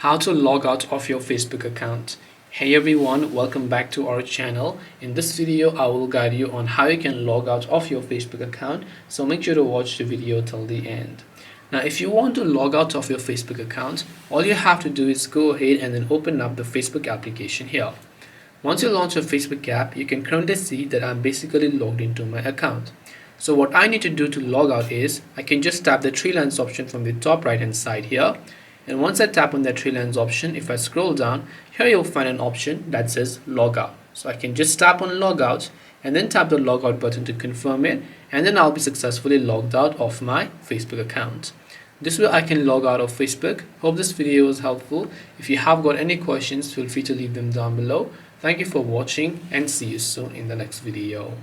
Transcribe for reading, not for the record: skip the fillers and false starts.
How to log out of your Facebook account. Hey everyone, welcome back to our channel. In this video I will guide you on how you can log out of your Facebook account, so make sure to watch the video till the end. Now if you want to log out of your Facebook account, all you have to do is go ahead and then open up the Facebook application here. Once you launch your Facebook app, you can currently see that I'm basically logged into my account. So what I need to do to log out is I can just tap the three lines option from the top right hand side here. And once I tap on that three lines option, if I scroll down, here you'll find an option that says logout. So I can just tap on logout and then tap the logout button to confirm it, and then I'll be successfully logged out of my Facebook account. This way I can log out of Facebook. Hope this video was helpful. If you have got any questions, feel free to leave them down below. Thank you for watching and see you soon in the next video.